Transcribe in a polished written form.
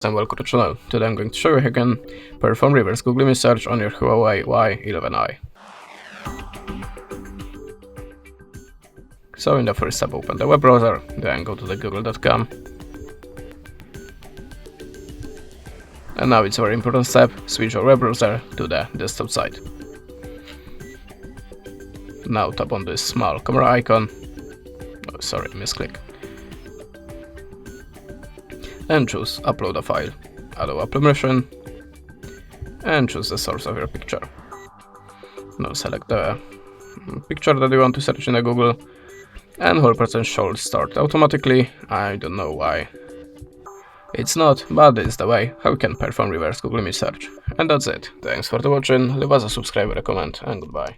And welcome to the channel. Today I'm going to show you how you can perform reverse Google image search on your Huawei Y11i. So in the first step, open the web browser, then go to the google.com. And now it's a very important step, switch your web browser to the desktop side. Now tap on this small camera icon. Oh, sorry, misclick. And choose upload a file, allow permission, and choose the source of your picture. Now select the picture that you want to search in the Google, and 100% should start automatically. I don't know why it's not, but this is the way how you can perform reverse Google image search. And that's it. Thanks for watching, leave us a subscribe, a comment, and goodbye.